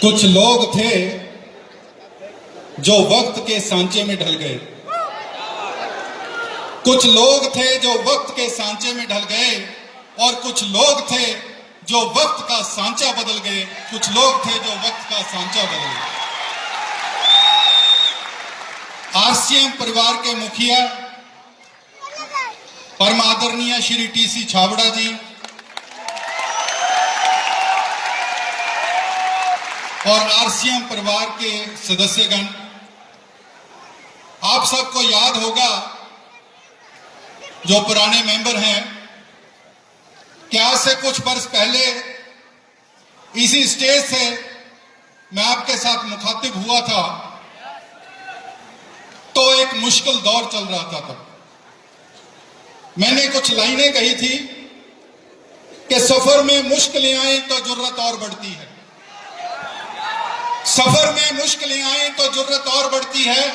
कुछ लोग थे जो वक्त के सांचे में ढल गए। कुछ लोग थे जो वक्त के सांचे में ढल गए और कुछ लोग थे जो वक्त का सांचा बदल गए। कुछ लोग थे जो वक्त का सांचा बदल गए। आरसीएम परिवार के मुखिया परम आदरणीय श्री टीसी छाबड़ा जी और आरसीएम परिवार के सदस्यगण, आप सबको याद होगा जो पुराने मेंबर हैं कि आज से कुछ वर्ष पहले इसी स्टेज से मैं आपके साथ मुखातिब हुआ था तो एक मुश्किल दौर चल रहा था। तब मैंने कुछ लाइनें कही थी कि सफर में मुश्किलें आए तो जुर्रत और बढ़ती है। सफर में मुश्किलें आए तो जुर्रत और बढ़ती है।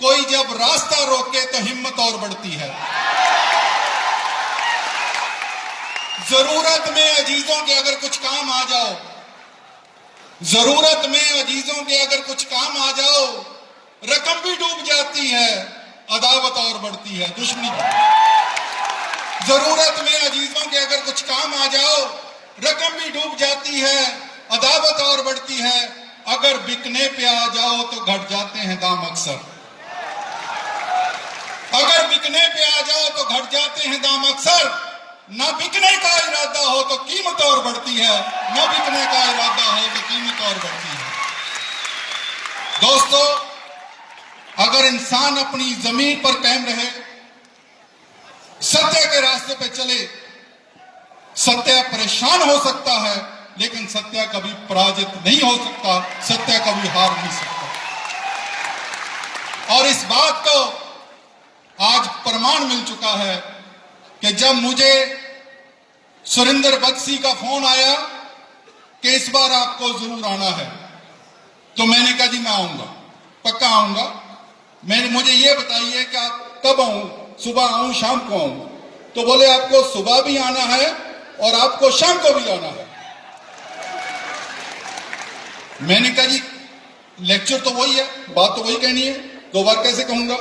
कोई जब रास्ता रोके तो हिम्मत और बढ़ती है। जरूरत में अजीजों के अगर कुछ काम आ जाओ, जरूरत में अजीजों के अगर कुछ काम आ जाओ, रकम भी डूब जाती है, अदावत और बढ़ती है, दुश्मनी। जरूरत में अजीजों के अगर कुछ काम आ जाओ, रकम भी डूब जाती है, अदावत और बढ़ती है। अगर बिकने पे आ जाओ तो घट जाते हैं दाम अक्सर। अगर बिकने पे आ जाओ तो घट जाते हैं दाम अक्सर। न बिकने का इरादा हो तो कीमत और बढ़ती है, न बिकने का इरादा हो तो कीमत और बढ़ती है। दोस्तों, अगर इंसान अपनी जमीन पर कायम रहे, सत्य के रास्ते पे चले, सत्य परेशान हो सकता है लेकिन सत्य कभी पराजित नहीं हो सकता, सत्य कभी हार नहीं सकता। और इस बात को आज प्रमाण मिल चुका है कि जब मुझे सुरेंद्र बख्शी का फोन आया कि इस बार आपको जरूर आना है, तो मैंने कहा जी मैं आऊंगा, पक्का आऊंगा। मुझे ये बताइए कि आप कब आऊं, सुबह आऊं शाम को आऊं? तो बोले आपको सुबह भी आना है और आपको शाम को भी आना है। मैंने कहा जी लेक्चर तो वही है, बात तो वही कहनी है, दो बार कैसे कहूंगा?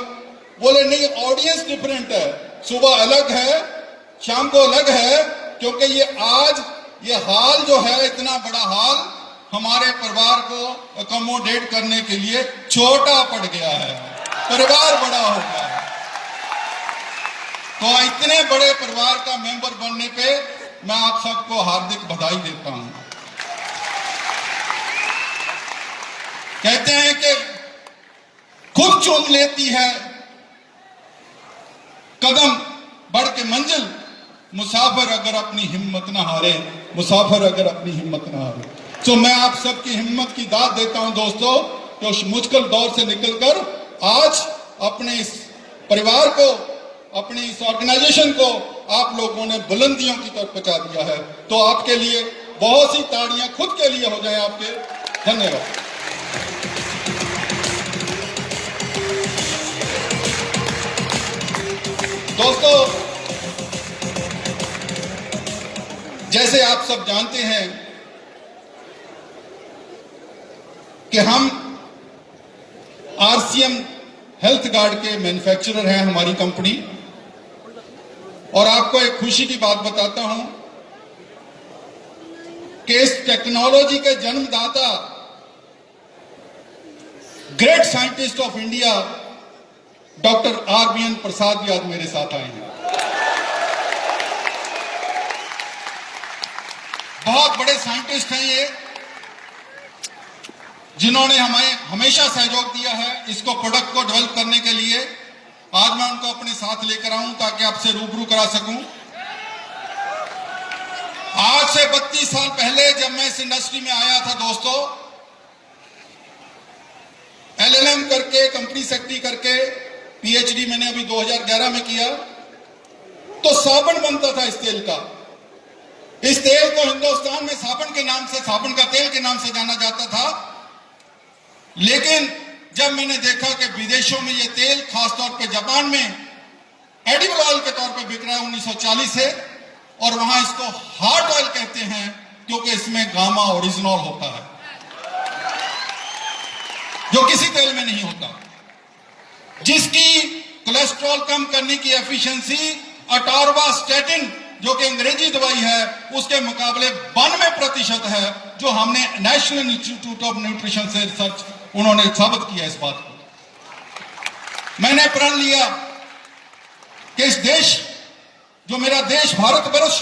बोले नहीं, ऑडियंस डिफरेंट है, सुबह अलग है, शाम को अलग है, क्योंकि ये हाल जो है, इतना बड़ा हाल हमारे परिवार को अकोमोडेट करने के लिए छोटा पड़ गया है, परिवार बड़ा हो गया है। तो इतने बड़े परिवार का मेंबर बनने पे मैं आप सबको हार्दिक बधाई देता हूं। कहते हैं कि खुद चूम लेती है कदम बढ़ के मंजिल, मुसाफिर अगर अपनी हिम्मत ना हारे, मुसाफिर अगर अपनी हिम्मत ना हारे। तो मैं आप सबकी हिम्मत की दाद देता हूं दोस्तों, कि उस मुश्किल दौर से निकलकर आज अपने इस परिवार को, अपनी इस ऑर्गेनाइजेशन को आप लोगों ने बुलंदियों की तरफ पहुंचा दिया है। तो आपके लिए बहुत सी ताड़ियां खुद के लिए हो जाएं आपके। धन्यवाद। दोस्तों, जैसे आप सब जानते हैं कि हम आरसीएम हेल्थ गार्ड के मैन्युफैक्चरर हैं, हमारी कंपनी। और आपको एक खुशी की बात बताता हूं कि इस टेक्नोलॉजी के जन्मदाता, great scientist of India doctor R B N. Prasad भी आज मेरे साथ आए हैं। बहुत बड़े साइंटिस्ट हैं ये, जिन्होंने हमें हमेशा सहयोग दिया है इसको प्रोडक्ट को डेवलप करने के लिए। आज मैं उनको अपने साथ लेकर आऊं ताकि आपसे रूबरू करा सकूं। आज से 32 साल पहले जब मैं इस इंडस्ट्री में आया था दोस्तों, LLM करके, कंपनी सेक्रेटरी करके, PhD मैंने अभी 2011 में किया, तो साबुन बनता था इस तेल का। इस तेल को हिंदुस्तान में साबुन के नाम से, साबुन का तेल के नाम से जाना जाता था। लेकिन जब मैंने देखा कि विदेशों में ये तेल, खासतौर पे जापान में एडिबल ऑयल के तौर पे बिक रहा है 1940 से, और वहां इसको हार्ट ऑयल कहते हैं क्योंकि इसमें गामा ओरिजिनल होता है। किसी तेल में नहीं होता, जिसकी कोलेस्ट्रॉल कम करने की एफिशिएंसी अटॉर्वास्टैटिन जो कि अंग्रेजी दवाई है उसके मुकाबले 92% है, जो हमने नेशनल इंस्टीट्यूट ऑफ न्यूट्रिशन से रिसर्च उन्होंने साबित किया इस बात को। मैंने प्रण लिया कि इस देश, जो मेरा देश भारतवर्ष,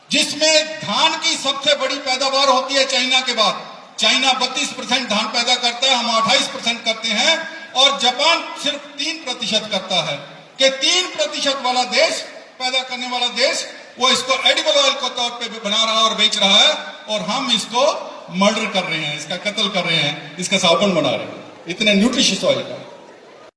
जिसमें धान की सबसे बड़ी पैदावार होती है चाइना के बाद, चाइना 32% धान पैदा करता है, हम 28% करते हैं, और जापान सिर्फ 3% करता है, कि 3% वाला देश, पैदा करने वाला देश, वो इसको एडिबल ऑयल के तौर पे बना रहा है और बेच रहा है, और हम इसको मर्डर कर रहे हैं, इसका कत्ल कर रहे हैं, इसका साबुन बना रहे हैं, इतने न्यूट्रिशियस ऑयल का।